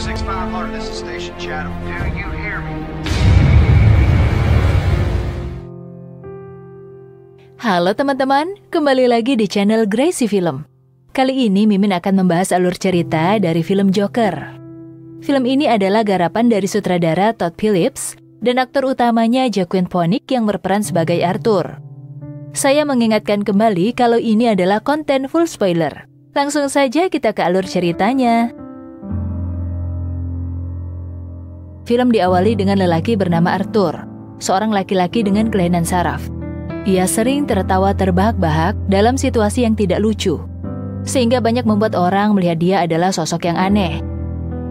6500, this is Station Chatham. Do you hear me? Halo teman-teman, kembali lagi di channel Gracie Film. Kali ini Mimin akan membahas alur cerita dari film Joker. Film ini adalah garapan dari sutradara Todd Phillips dan aktor utamanya Joaquin Phoenix yang berperan sebagai Arthur. Saya mengingatkan kembali kalau ini adalah konten full spoiler. Langsung saja kita ke alur ceritanya. Film diawali dengan lelaki bernama Arthur, seorang laki-laki dengan kelainan saraf. Ia sering tertawa terbahak-bahak dalam situasi yang tidak lucu, sehingga banyak membuat orang melihat dia adalah sosok yang aneh.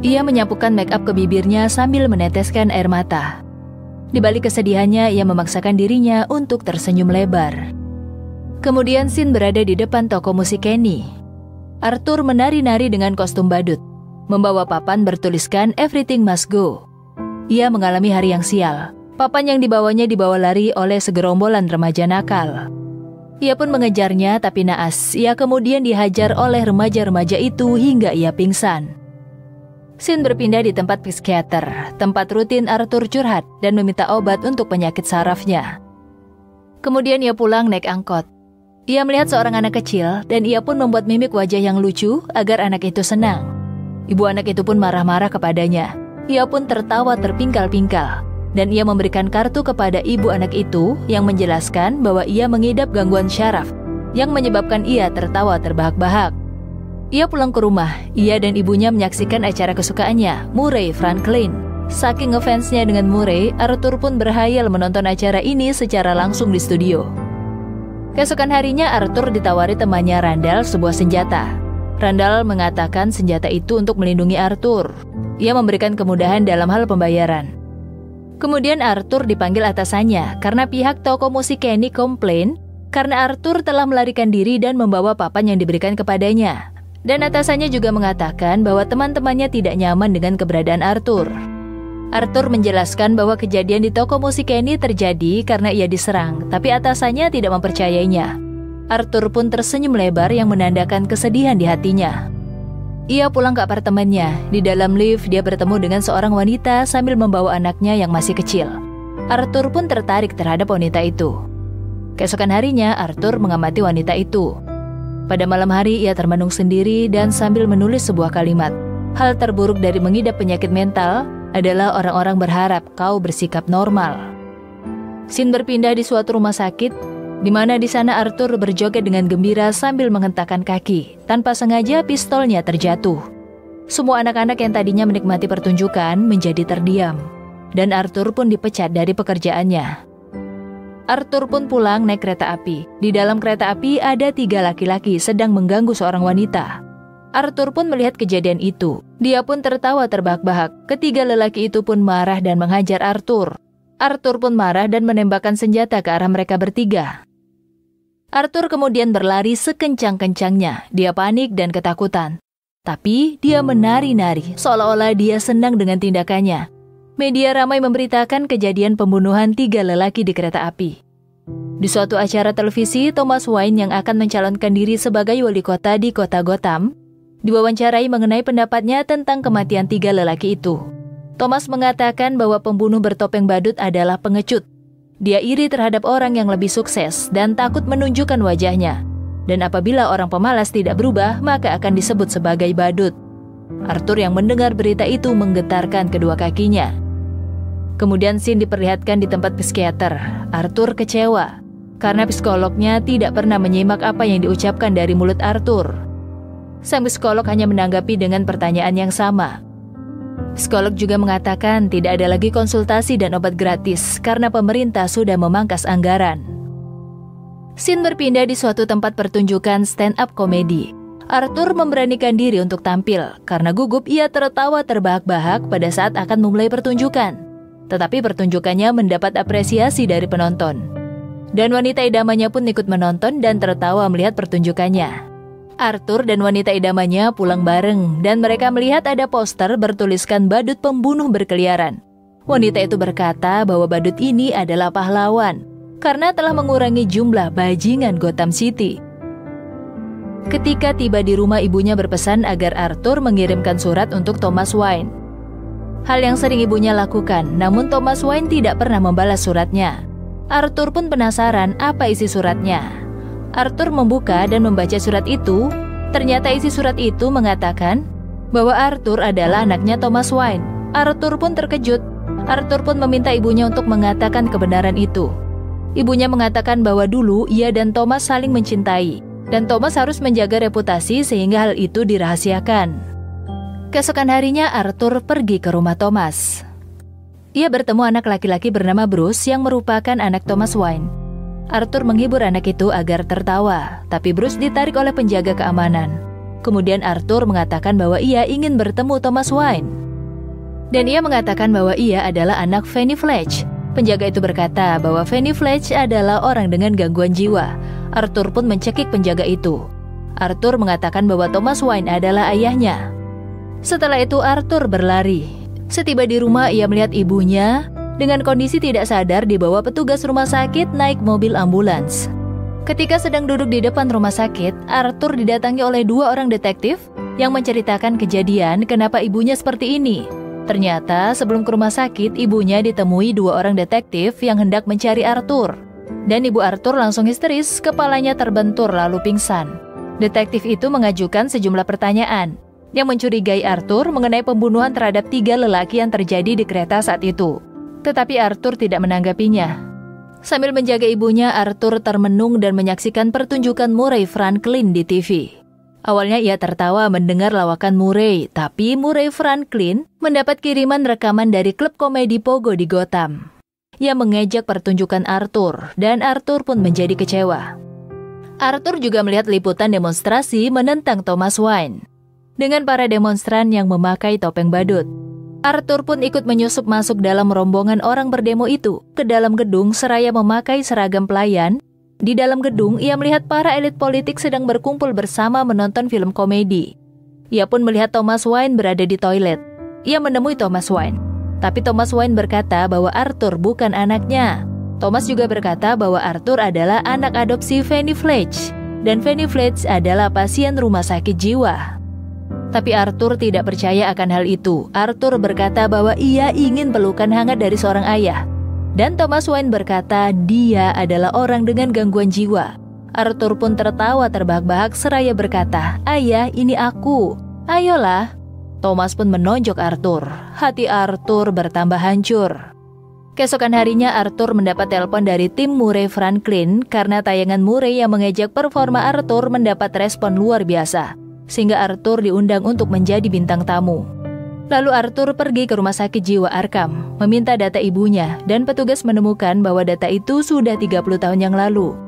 Ia menyapukan make up ke bibirnya sambil meneteskan air mata. Di balik kesedihannya, ia memaksakan dirinya untuk tersenyum lebar. Kemudian scene berada di depan toko musik Kenny. Arthur menari-nari dengan kostum badut, membawa papan bertuliskan Everything Must Go. Ia mengalami hari yang sial. Papan yang dibawanya dibawa lari oleh segerombolan remaja nakal. Ia pun mengejarnya, tapi naas, ia kemudian dihajar oleh remaja-remaja itu hingga ia pingsan. Scene berpindah di tempat psikiater, tempat rutin Arthur curhat dan meminta obat untuk penyakit sarafnya. Kemudian ia pulang naik angkot. Ia melihat seorang anak kecil dan ia pun membuat mimik wajah yang lucu agar anak itu senang. Ibu anak itu pun marah-marah kepadanya. Ia pun tertawa terpingkal-pingkal. Dan ia memberikan kartu kepada ibu anak itu yang menjelaskan bahwa ia mengidap gangguan syaraf yang menyebabkan ia tertawa terbahak-bahak. Ia pulang ke rumah, ia dan ibunya menyaksikan acara kesukaannya, Murray Franklin. Saking ngefansnya dengan Murray, Arthur pun berhayal menonton acara ini secara langsung di studio. Keesokan harinya Arthur ditawari temannya Randall sebuah senjata. Randall mengatakan senjata itu untuk melindungi Arthur. Ia memberikan kemudahan dalam hal pembayaran. Kemudian Arthur dipanggil atasannya karena pihak toko musik Kenny komplain karena Arthur telah melarikan diri dan membawa papan yang diberikan kepadanya. Dan atasannya juga mengatakan bahwa teman-temannya tidak nyaman dengan keberadaan Arthur. Arthur menjelaskan bahwa kejadian di toko musik Kenny terjadi karena ia diserang, tapi atasannya tidak mempercayainya. Arthur pun tersenyum lebar yang menandakan kesedihan di hatinya. Ia pulang ke apartemennya. Di dalam lift, dia bertemu dengan seorang wanita sambil membawa anaknya yang masih kecil. Arthur pun tertarik terhadap wanita itu. Keesokan harinya, Arthur mengamati wanita itu. Pada malam hari, ia termenung sendiri dan sambil menulis sebuah kalimat. Hal terburuk dari mengidap penyakit mental adalah orang-orang berharap kau bersikap normal. Scene berpindah di suatu rumah sakit, di mana di sana Arthur berjoget dengan gembira sambil menghentakkan kaki. Tanpa sengaja pistolnya terjatuh. Semua anak-anak yang tadinya menikmati pertunjukan menjadi terdiam. Dan Arthur pun dipecat dari pekerjaannya. Arthur pun pulang naik kereta api. Di dalam kereta api ada 3 laki-laki sedang mengganggu seorang wanita. Arthur pun melihat kejadian itu. Dia pun tertawa terbahak-bahak. Ketiga lelaki itu pun marah dan menghajar Arthur. Arthur pun marah dan menembakkan senjata ke arah mereka bertiga. Arthur kemudian berlari sekencang-kencangnya. Dia panik dan ketakutan. Tapi dia menari-nari seolah-olah dia senang dengan tindakannya. Media ramai memberitakan kejadian pembunuhan 3 lelaki di kereta api. Di suatu acara televisi, Thomas Wayne yang akan mencalonkan diri sebagai wali kota di kota Gotham diwawancarai mengenai pendapatnya tentang kematian 3 lelaki itu. Thomas mengatakan bahwa pembunuh bertopeng badut adalah pengecut. Dia iri terhadap orang yang lebih sukses dan takut menunjukkan wajahnya. Dan apabila orang pemalas tidak berubah, maka akan disebut sebagai badut. Arthur yang mendengar berita itu menggetarkan kedua kakinya. Kemudian scene diperlihatkan di tempat psikiater. Arthur kecewa karena psikolognya tidak pernah menyimak apa yang diucapkan dari mulut Arthur. Sang psikolog hanya menanggapi dengan pertanyaan yang sama. Psikolog juga mengatakan tidak ada lagi konsultasi dan obat gratis karena pemerintah sudah memangkas anggaran. Scene berpindah di suatu tempat pertunjukan stand-up komedi. Arthur memberanikan diri untuk tampil karena gugup ia tertawa terbahak-bahak pada saat akan memulai pertunjukan. Tetapi pertunjukannya mendapat apresiasi dari penonton. Dan wanita idamannya pun ikut menonton dan tertawa melihat pertunjukannya. Arthur dan wanita idamannya pulang bareng dan mereka melihat ada poster bertuliskan badut pembunuh berkeliaran. Wanita itu berkata bahwa badut ini adalah pahlawan karena telah mengurangi jumlah bajingan Gotham City. Ketika tiba di rumah, ibunya berpesan agar Arthur mengirimkan surat untuk Thomas Wayne. Hal yang sering ibunya lakukan, namun Thomas Wayne tidak pernah membalas suratnya. Arthur pun penasaran apa isi suratnya. Arthur membuka dan membaca surat itu. Ternyata isi surat itu mengatakan bahwa Arthur adalah anaknya Thomas Wayne. Arthur pun terkejut. Arthur pun meminta ibunya untuk mengatakan kebenaran itu. Ibunya mengatakan bahwa dulu ia dan Thomas saling mencintai, dan Thomas harus menjaga reputasi sehingga hal itu dirahasiakan. Keesokan harinya Arthur pergi ke rumah Thomas. Ia bertemu anak laki-laki bernama Bruce yang merupakan anak Thomas Wayne. Arthur menghibur anak itu agar tertawa, tapi Bruce ditarik oleh penjaga keamanan. Kemudian Arthur mengatakan bahwa ia ingin bertemu Thomas Wayne. Dan ia mengatakan bahwa ia adalah anak Fanny Fletch. Penjaga itu berkata bahwa Fanny Fletch adalah orang dengan gangguan jiwa. Arthur pun mencekik penjaga itu. Arthur mengatakan bahwa Thomas Wayne adalah ayahnya. Setelah itu Arthur berlari. Setiba di rumah ia melihat ibunya dengan kondisi tidak sadar dibawa petugas rumah sakit naik mobil ambulans. Ketika sedang duduk di depan rumah sakit, Arthur didatangi oleh 2 orang detektif yang menceritakan kejadian kenapa ibunya seperti ini. Ternyata sebelum ke rumah sakit, ibunya ditemui 2 orang detektif yang hendak mencari Arthur. Dan ibu Arthur langsung histeris, kepalanya terbentur lalu pingsan. Detektif itu mengajukan sejumlah pertanyaan yang mencurigai Arthur mengenai pembunuhan terhadap 3 lelaki yang terjadi di kereta saat itu. Tetapi Arthur tidak menanggapinya. Sambil menjaga ibunya, Arthur termenung dan menyaksikan pertunjukan Murray Franklin di TV. Awalnya ia tertawa mendengar lawakan Murray, tapi Murray Franklin mendapat kiriman rekaman dari klub komedi Pogo di Gotham. Ia mengejek pertunjukan Arthur, dan Arthur pun menjadi kecewa. Arthur juga melihat liputan demonstrasi menentang Thomas Wayne, dengan para demonstran yang memakai topeng badut. Arthur pun ikut menyusup masuk dalam rombongan orang berdemo itu ke dalam gedung seraya memakai seragam pelayan. Di dalam gedung, ia melihat para elit politik sedang berkumpul bersama menonton film komedi. Ia pun melihat Thomas Wayne berada di toilet. Ia menemui Thomas Wayne. Tapi Thomas Wayne berkata bahwa Arthur bukan anaknya. Thomas juga berkata bahwa Arthur adalah anak adopsi Fanny Fletch. Dan Fanny Fletch adalah pasien rumah sakit jiwa. Tapi Arthur tidak percaya akan hal itu. Arthur berkata bahwa ia ingin pelukan hangat dari seorang ayah. Dan Thomas Wayne berkata dia adalah orang dengan gangguan jiwa. Arthur pun tertawa terbahak-bahak seraya berkata, "Ayah, ini aku. Ayolah." Thomas pun menonjok Arthur. Hati Arthur bertambah hancur. Keesokan harinya Arthur mendapat telepon dari tim Murray Franklin karena tayangan Murray yang mengejek performa Arthur mendapat respon luar biasa, sehingga Arthur diundang untuk menjadi bintang tamu. Lalu Arthur pergi ke rumah sakit jiwa Arkham, meminta data ibunya, dan petugas menemukan bahwa data itu sudah 30 tahun yang lalu.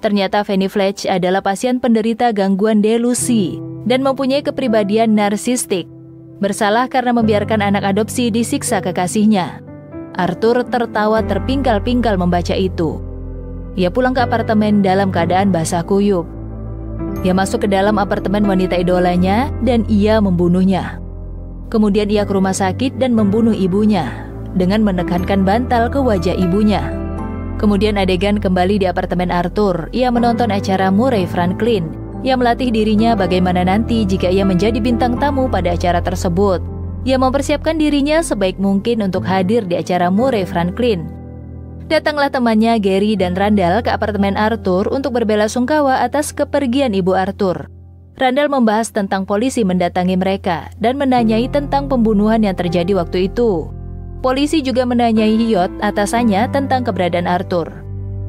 Ternyata Fanny Fletch adalah pasien penderita gangguan delusi dan mempunyai kepribadian narsistik. Bersalah karena membiarkan anak adopsi disiksa kekasihnya. Arthur tertawa terpingkal-pingkal membaca itu. Ia pulang ke apartemen dalam keadaan basah kuyup. Ia masuk ke dalam apartemen wanita idolanya dan ia membunuhnya. Kemudian ia ke rumah sakit dan membunuh ibunya dengan menekankan bantal ke wajah ibunya. Kemudian adegan kembali di apartemen Arthur. Ia menonton acara Murray Franklin yang melatih dirinya bagaimana nanti jika ia menjadi bintang tamu pada acara tersebut. Ia mempersiapkan dirinya sebaik mungkin untuk hadir di acara Murray Franklin. Datanglah temannya Gary dan Randall ke apartemen Arthur untuk berbelasungkawa atas kepergian ibu Arthur. Randall membahas tentang polisi mendatangi mereka dan menanyai tentang pembunuhan yang terjadi waktu itu. Polisi juga menanyai Hiot atasannya tentang keberadaan Arthur.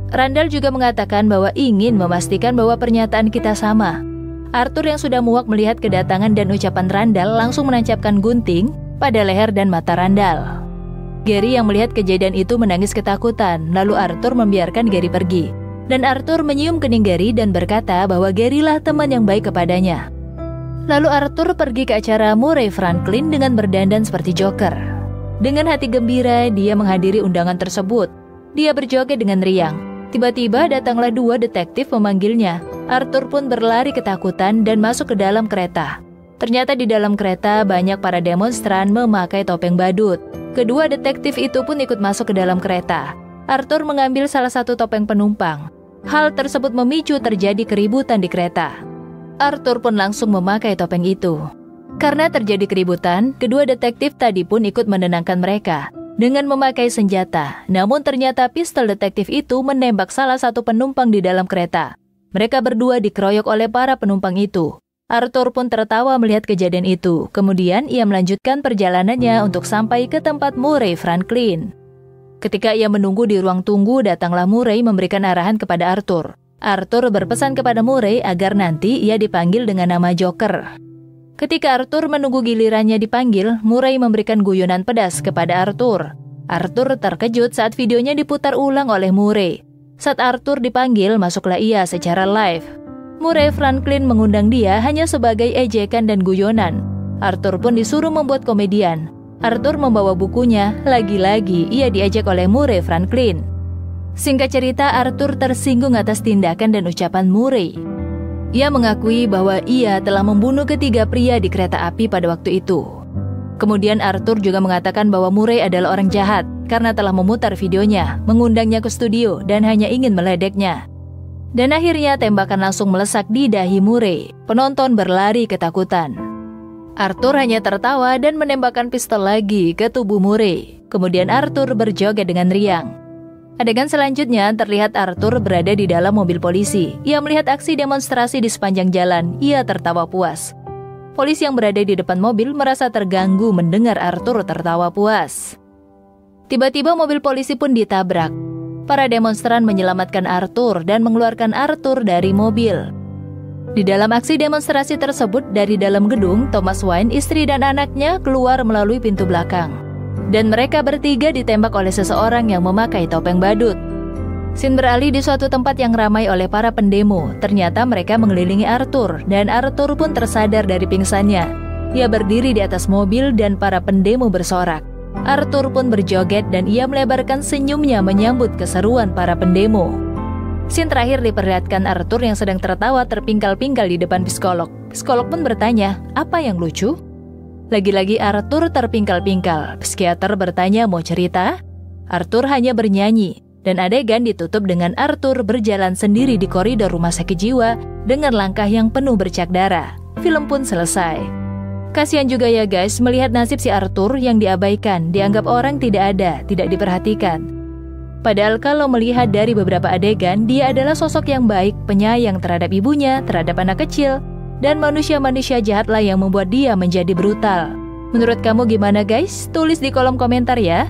Randall juga mengatakan bahwa ingin memastikan bahwa pernyataan kita sama. Arthur yang sudah muak melihat kedatangan dan ucapan Randall langsung menancapkan gunting pada leher dan mata Randall. Gary yang melihat kejadian itu menangis ketakutan, lalu Arthur membiarkan Gary pergi. Dan Arthur menyium kening Gary dan berkata bahwa Gary lah teman yang baik kepadanya. Lalu Arthur pergi ke acara Murray Franklin dengan berdandan seperti Joker. Dengan hati gembira, dia menghadiri undangan tersebut. Dia berjoget dengan riang. Tiba-tiba datanglah 2 detektif memanggilnya. Arthur pun berlari ketakutan dan masuk ke dalam kereta. Ternyata di dalam kereta banyak para demonstran memakai topeng badut. Kedua detektif itu pun ikut masuk ke dalam kereta. Arthur mengambil salah satu topeng penumpang. Hal tersebut memicu terjadi keributan di kereta. Arthur pun langsung memakai topeng itu. Karena terjadi keributan, kedua detektif tadi pun ikut menenangkan mereka dengan memakai senjata. Namun ternyata pistol detektif itu menembak salah satu penumpang di dalam kereta. Mereka berdua dikeroyok oleh para penumpang itu. Arthur pun tertawa melihat kejadian itu. Kemudian ia melanjutkan perjalanannya untuk sampai ke tempat Murray Franklin. Ketika ia menunggu di ruang tunggu, datanglah Murray memberikan arahan kepada Arthur. Arthur berpesan kepada Murray agar nanti ia dipanggil dengan nama Joker. Ketika Arthur menunggu gilirannya dipanggil, Murray memberikan guyonan pedas kepada Arthur. Arthur terkejut saat videonya diputar ulang oleh Murray. Saat Arthur dipanggil, masuklah ia secara live. Murray Franklin mengundang dia hanya sebagai ejekan dan guyonan. Arthur pun disuruh membuat komedian. Arthur membawa bukunya, lagi-lagi ia diajak oleh Murray Franklin. Singkat cerita, Arthur tersinggung atas tindakan dan ucapan Murray. Ia mengakui bahwa ia telah membunuh ketiga pria di kereta api pada waktu itu. Kemudian Arthur juga mengatakan bahwa Murray adalah orang jahat karena telah memutar videonya, mengundangnya ke studio dan hanya ingin meledeknya. Dan akhirnya tembakan langsung melesak di dahi Murray. Penonton berlari ketakutan. Arthur hanya tertawa dan menembakkan pistol lagi ke tubuh Murray. Kemudian Arthur berjoget dengan riang. Adegan selanjutnya terlihat Arthur berada di dalam mobil polisi. Ia melihat aksi demonstrasi di sepanjang jalan. Ia tertawa puas. Polisi yang berada di depan mobil merasa terganggu mendengar Arthur tertawa puas. Tiba-tiba mobil polisi pun ditabrak. Para demonstran menyelamatkan Arthur dan mengeluarkan Arthur dari mobil. Di dalam aksi demonstrasi tersebut, dari dalam gedung, Thomas Wayne, istri dan anaknya keluar melalui pintu belakang. Dan mereka bertiga ditembak oleh seseorang yang memakai topeng badut. Scene beralih di suatu tempat yang ramai oleh para pendemo. Ternyata mereka mengelilingi Arthur, dan Arthur pun tersadar dari pingsannya. Ia berdiri di atas mobil dan para pendemo bersorak. Arthur pun berjoget dan ia melebarkan senyumnya menyambut keseruan para pendemo. Scene terakhir diperlihatkan Arthur yang sedang tertawa terpingkal-pingkal di depan psikolog. Psikolog pun bertanya, apa yang lucu? Lagi-lagi Arthur terpingkal-pingkal. Psikiater bertanya, mau cerita? Arthur hanya bernyanyi. Dan adegan ditutup dengan Arthur berjalan sendiri di koridor rumah sakit jiwa dengan langkah yang penuh bercak darah. Film pun selesai. Kasihan juga ya guys melihat nasib si Arthur yang diabaikan, dianggap orang tidak ada, tidak diperhatikan. Padahal kalau melihat dari beberapa adegan, dia adalah sosok yang baik, penyayang terhadap ibunya, terhadap anak kecil, dan manusia-manusia jahatlah yang membuat dia menjadi brutal. Menurut kamu gimana guys? Tulis di kolom komentar ya.